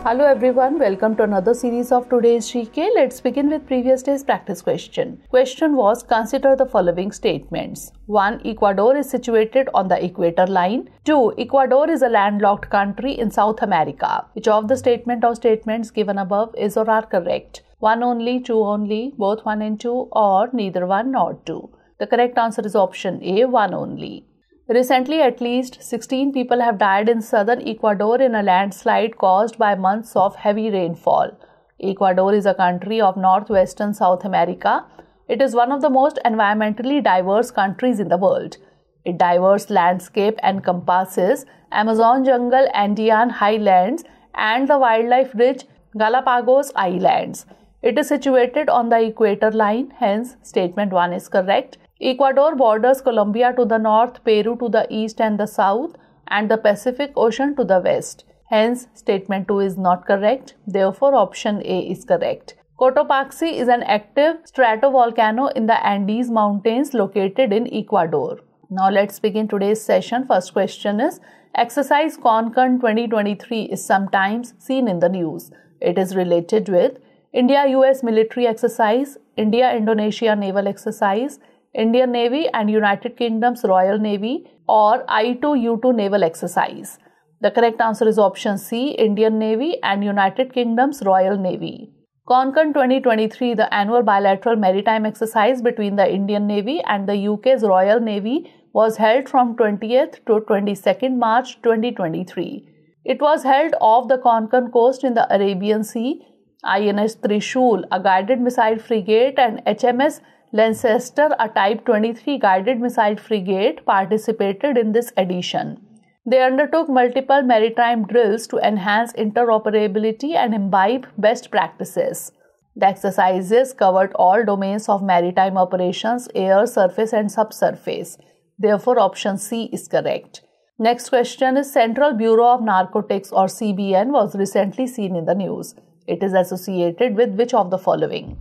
Hello everyone, welcome to another series of today's GK. Let's begin with previous day's practice question. Question was, consider the following statements. 1. Ecuador is situated on the equator line. 2. Ecuador is a landlocked country in South America. Which of the statement or statements given above is or are correct? 1 only, 2 only, both 1 and 2, or neither 1 nor 2. The correct answer is option A, 1 only. Recently, at least 16 people have died in southern Ecuador in a landslide caused by months of heavy rainfall. Ecuador is a country of northwestern South America. It is one of the most environmentally diverse countries in the world. Its diverse landscape encompasses Amazon jungle, Andean highlands, and the wildlife-rich Galapagos Islands. It is situated on the equator line, hence statement 1 is correct. Ecuador borders Colombia to the north, Peru to the east and the south, and the Pacific Ocean to the west. Hence, statement 2 is not correct. Therefore, option A is correct. Cotopaxi is an active stratovolcano in the Andes Mountains located in Ecuador. Now, let's begin today's session. First question is, Exercise Concon 2023 is sometimes seen in the news. It is related with India-US military exercise, India-Indonesia naval exercise, Indian Navy and United Kingdom's Royal Navy, or I2U2 naval exercise. The correct answer is option C, Indian Navy and United Kingdom's Royal Navy. Concon 2023, the annual bilateral maritime exercise between the Indian Navy and the UK's Royal Navy, was held from 20th to 22nd March 2023. It was held off the Concon coast in the Arabian Sea. INS Trishul, a guided missile frigate, and HMS Lancaster, a Type 23 guided missile frigate, participated in this edition. They undertook multiple maritime drills to enhance interoperability and imbibe best practices. The exercises covered all domains of maritime operations, air, surface and subsurface. Therefore, option C is correct. Next question is, Central Bureau of Narcotics or CBN was recently seen in the news. It is associated with which of the following?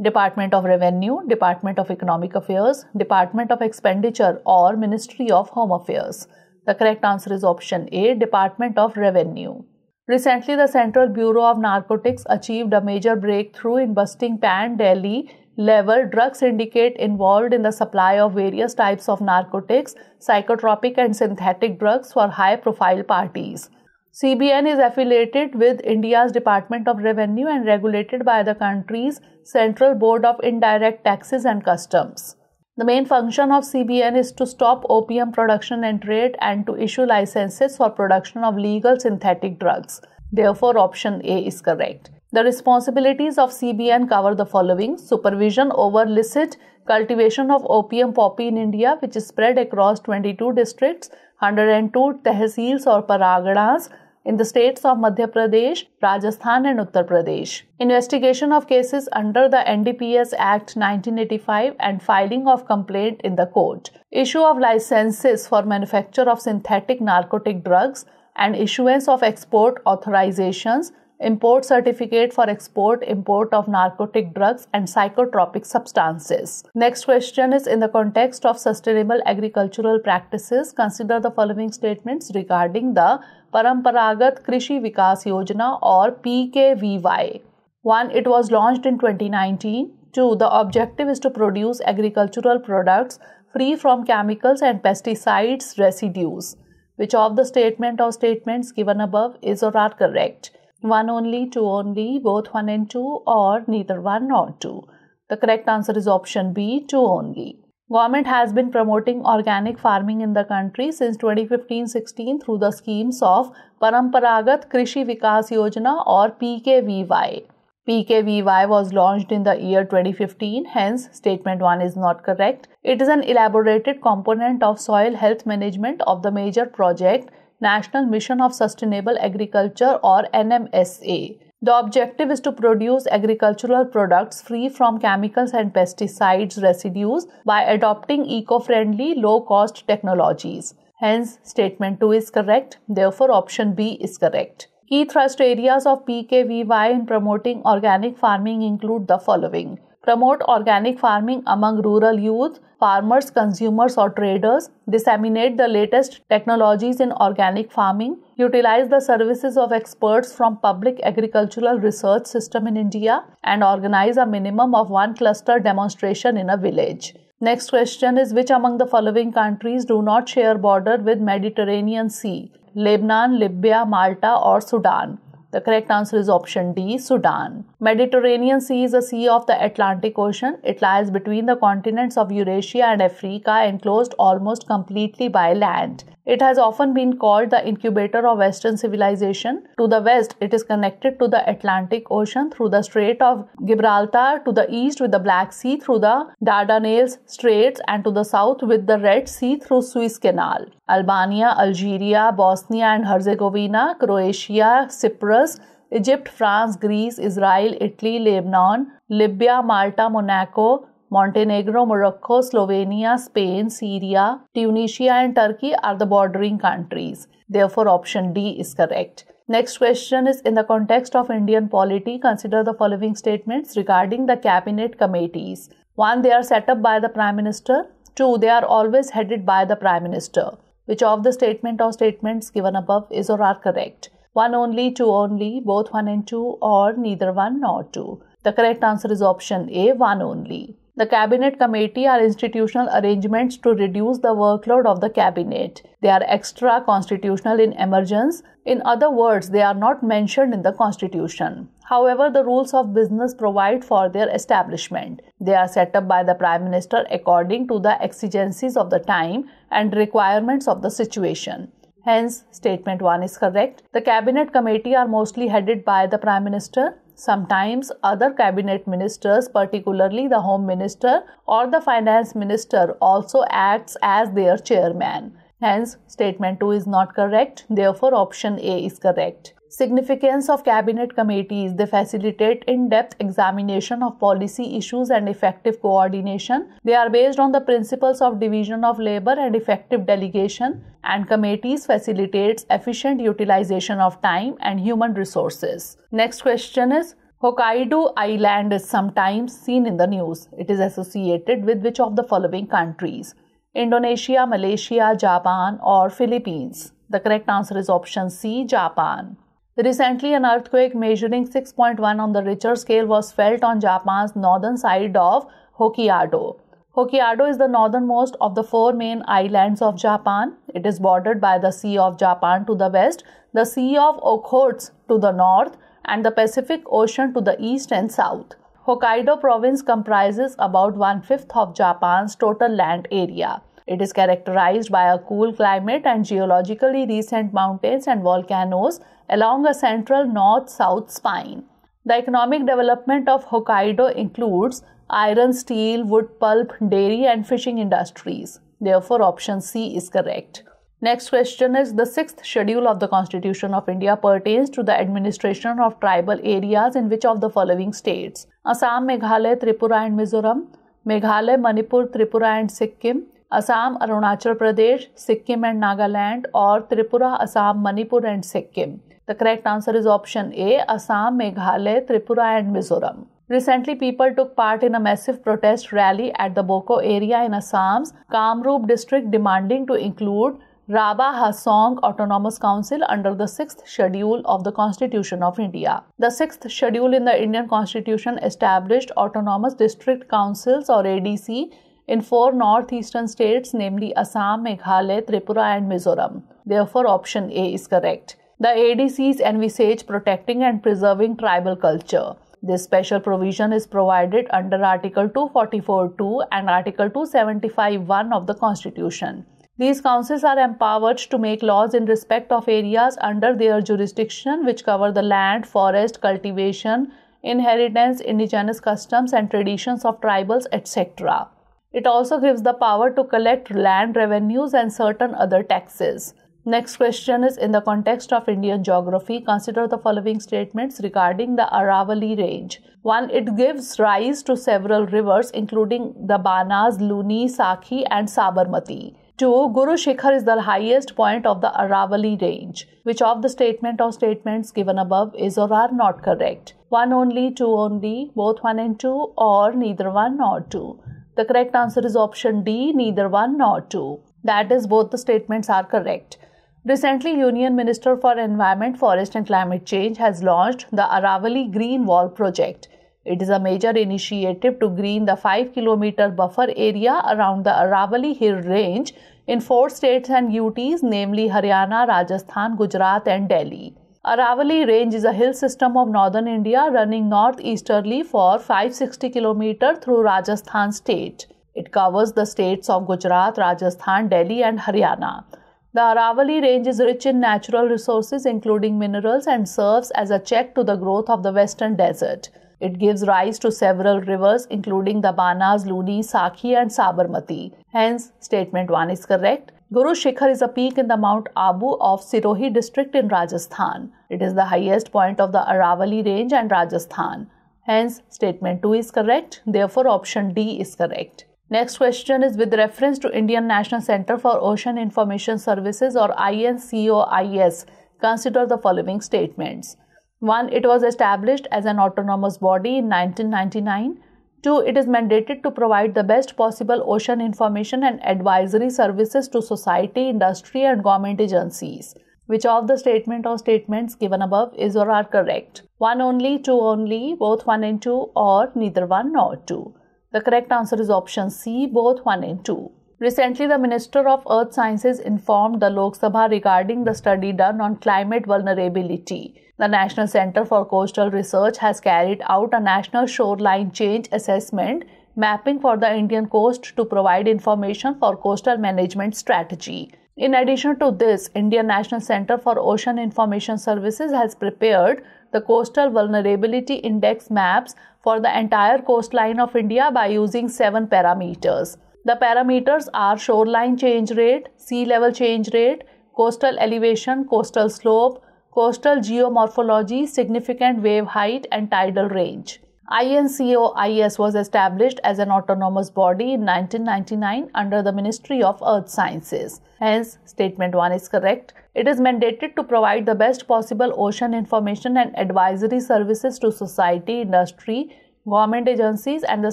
Department of Revenue, Department of Economic Affairs, Department of Expenditure, or Ministry of Home Affairs. The correct answer is option A, Department of Revenue. Recently, the Central Bureau of Narcotics achieved a major breakthrough in busting pan-Delhi level drug syndicate involved in the supply of various types of narcotics, psychotropic and synthetic drugs for high-profile parties. CBN is affiliated with India's Department of Revenue and regulated by the country's Central Board of Indirect Taxes and Customs. The main function of CBN is to stop opium production and trade and to issue licenses for production of legal synthetic drugs. Therefore, option A is correct. The responsibilities of CBN cover the following: supervision over licit cultivation of opium poppy in India, which is spread across 22 districts, 102 tehsils or paraganas in the states of Madhya Pradesh, Rajasthan and Uttar Pradesh. Investigation of cases under the NDPS Act 1985 and filing of complaint in the court. Issue of licenses for manufacture of synthetic narcotic drugs and issuance of export authorizations, import certificate for export, import of narcotic drugs and psychotropic substances. Next question is, in the context of sustainable agricultural practices, consider the following statements regarding the Paramparagat Krishi Vikas Yojana or PKVY. 1. It was launched in 2019. 2. The objective is to produce agricultural products free from chemicals and pesticides residues. Which of the statement or statements given above is or are correct? 1 only, 2 only, both 1 and 2, or neither 1 nor 2. The correct answer is option B, 2 only. Government has been promoting organic farming in the country since 2015-16 through the schemes of Paramparagat Krishi Vikas Yojana or PKVY. PKVY was launched in the year 2015, hence statement 1 is not correct. It is an elaborated component of soil health management of the major project National Mission of Sustainable Agriculture or NMSA. The objective is to produce agricultural products free from chemicals and pesticides residues by adopting eco-friendly, low-cost technologies. Hence, statement 2 is correct. Therefore, option B is correct. Key thrust areas of PKVY in promoting organic farming include the following: Promote organic farming among rural youth, farmers, consumers or traders. Disseminate the latest technologies in organic farming. Utilize the services of experts from public agricultural research system in India and organize a minimum of 1 cluster demonstration in a village. Next question is, which among the following countries do not share border with Mediterranean Sea? Lebanon, Libya, Malta or Sudan? The correct answer is option D, Sudan. Mediterranean Sea is a sea of the Atlantic Ocean. It lies between the continents of Eurasia and Africa, enclosed almost completely by land. It has often been called the incubator of Western civilization. To the west, it is connected to the Atlantic Ocean through the Strait of Gibraltar, to the east with the Black Sea through the Dardanelles Straits, and to the south with the Red Sea through Suez Canal. Albania, Algeria, Bosnia and Herzegovina, Croatia, Cyprus, Egypt, France, Greece, Israel, Italy, Lebanon, Libya, Malta, Monaco, Montenegro, Morocco, Slovenia, Spain, Syria, Tunisia and Turkey are the bordering countries. Therefore, option D is correct. Next question is, in the context of Indian polity, consider the following statements regarding the cabinet committees. 1. They are set up by the Prime Minister. 2. They are always headed by the Prime Minister. Which of the statement or statements given above is or are correct? 1 only, 2 only, both 1 and 2, or neither 1 nor 2. The correct answer is option A, 1 only. The Cabinet Committee are institutional arrangements to reduce the workload of the Cabinet. They are extra constitutional in emergence. In other words, they are not mentioned in the Constitution. However, the rules of business provide for their establishment. They are set up by the Prime Minister according to the exigencies of the time and requirements of the situation. Hence, statement 1 is correct. The Cabinet Committee are mostly headed by the Prime Minister. Sometimes other cabinet ministers, particularly the Home Minister or the Finance Minister, also acts as their chairman. Hence, statement 2 is not correct. Therefore, option A is correct. Significance of cabinet committees: they facilitate in-depth examination of policy issues and effective coordination. They are based on the principles of division of labor and effective delegation, and committees facilitates efficient utilization of time and human resources. Next question is, Hokkaido Island is sometimes seen in the news. It is associated with which of the following countries? Indonesia, Malaysia, Japan or Philippines? The correct answer is option C, Japan. Recently, an earthquake measuring 6.1 on the Richter scale was felt on Japan's northern side of Hokkaido. Hokkaido is the northernmost of the 4 main islands of Japan. It is bordered by the Sea of Japan to the west, the Sea of Okhotsk to the north, and the Pacific Ocean to the east and south. Hokkaido province comprises about 1/5 of Japan's total land area. It is characterized by a cool climate and geologically recent mountains and volcanoes along a central north-south spine. The economic development of Hokkaido includes iron, steel, wood pulp, dairy and fishing industries. Therefore, option C is correct. Next question is, the 6th schedule of the Constitution of India pertains to the administration of tribal areas in which of the following states? Assam, Meghalaya, Tripura and Mizoram, Meghalaya, Manipur, Tripura and Sikkim, Assam, Arunachal Pradesh, Sikkim and Nagaland, or Tripura, Assam, Manipur and Sikkim. The correct answer is option A, Assam, Meghalaya, Tripura and Mizoram. Recently, people took part in a massive protest rally at the Boko area in Assam's Kamrup district demanding to include Rabha Hasong Autonomous Council under the 6th schedule of the Constitution of India. The 6th schedule in the Indian Constitution established autonomous district councils or ADC in 4 northeastern states, namely Assam, Meghalaya, Tripura and Mizoram. Therefore, option A is correct. The ADCs envisage protecting and preserving tribal culture. This special provision is provided under Article 244(2) and Article 275(1) of the Constitution. These councils are empowered to make laws in respect of areas under their jurisdiction which cover the land, forest, cultivation, inheritance, indigenous customs and traditions of tribals, etc. It also gives the power to collect land revenues and certain other taxes. Next question is, in the context of Indian geography, consider the following statements regarding the Aravalli range. 1. It gives rise to several rivers including the Banas, Luni, Sakhi and Sabarmati. 2. Guru Shikhar is the highest point of the Aravalli range. Which of the statement or statements given above is or are not correct? 1 only, 2 only, both 1 and 2, or neither 1 nor 2. The correct answer is option D, neither 1 nor 2. That is, both the statements are correct. Recently, Union Minister for Environment, Forest and Climate Change has launched the Aravalli Green Wall project. It is a major initiative to green the 5-kilometer buffer area around the Aravalli Hill Range in 4 states and UTs, namely Haryana, Rajasthan, Gujarat and Delhi. Aravalli Range is a hill system of northern India running northeasterly for 560 km through Rajasthan state. It covers the states of Gujarat, Rajasthan, Delhi and Haryana. The Aravalli Range is rich in natural resources including minerals and serves as a check to the growth of the western desert. It gives rise to several rivers including the Banas, Luni, Sakhi and Sabarmati. Hence, statement 1 is correct. Guru Shikhar is a peak in the Mount Abu of Sirohi district in Rajasthan. It is the highest point of the Aravalli Range and Rajasthan. Hence, statement 2 is correct. Therefore, option D is correct. Next question is with reference to Indian National Centre for Ocean Information Services or INCOIS. Consider the following statements. 1. It was established as an autonomous body in 1999. 2. It is mandated to provide the best possible ocean information and advisory services to society, industry and government agencies. Which of the statement or statements given above is or are correct? 1 only, 2 only, both 1 and 2, or neither 1 nor 2. The correct answer is option C, both 1 and 2. Recently, the Minister of Earth Sciences informed the Lok Sabha regarding the study done on climate vulnerability. The National Centre for Coastal Research has carried out a national shoreline change assessment mapping for the Indian coast to provide information for coastal management strategy. In addition to this, Indian National Centre for Ocean Information Services has prepared the Coastal Vulnerability Index maps for the entire coastline of India by using 7 parameters. The parameters are shoreline change rate, sea level change rate, coastal elevation, coastal slope, coastal geomorphology, significant wave height and tidal range. INCOIS was established as an autonomous body in 1999 under the Ministry of Earth Sciences. Hence, statement 1 is correct. It is mandated to provide the best possible ocean information and advisory services to society, industry, government agencies and the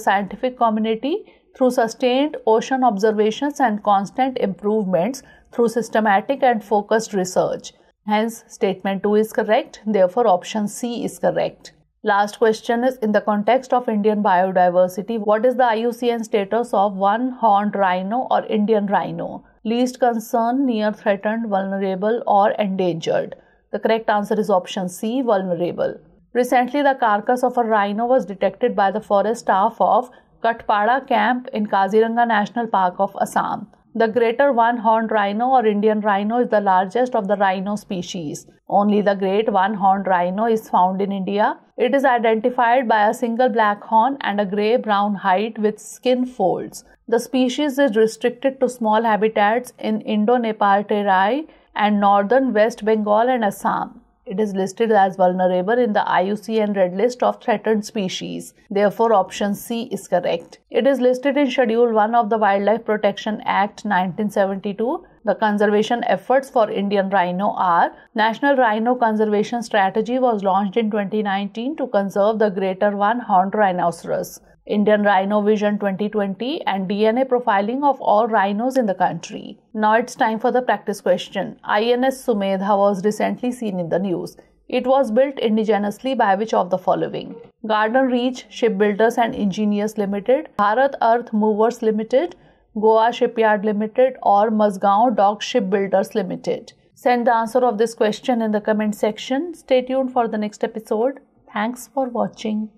scientific community through sustained ocean observations and constant improvements through systematic and focused research. Hence, statement 2 is correct. Therefore, option C is correct. Last question is, in the context of Indian biodiversity, what is the IUCN status of one-horned rhino or Indian rhino? Least concern, near threatened, vulnerable or endangered? The correct answer is option C, vulnerable. Recently, the carcass of a rhino was detected by the forest staff of Katpada camp in Kaziranga National Park of Assam. The greater one-horned rhino or Indian rhino is the largest of the rhino species. Only the great one-horned rhino is found in India. It is identified by a single black horn and a grey-brown hide with skin folds. The species is restricted to small habitats in Indo-Nepal Terai and northern West Bengal and Assam. It is listed as vulnerable in the IUCN Red List of Threatened Species. Therefore, option C is correct. It is listed in Schedule 1 of the Wildlife Protection Act 1972. The conservation efforts for Indian rhino are: National Rhino Conservation Strategy was launched in 2019 to conserve the greater one-horned rhinoceros, Indian Rhino Vision 2020 and DNA profiling of all rhinos in the country. Now it's time for the practice question. INS Sumedha was recently seen in the news. It was built indigenously by which of the following? Garden Reach Shipbuilders and Engineers Limited, Bharat Earth Movers Limited, Goa Shipyard Limited or Mazgaon Dock Shipbuilders Limited? Send the answer of this question in the comment section. Stay tuned for the next episode. Thanks for watching.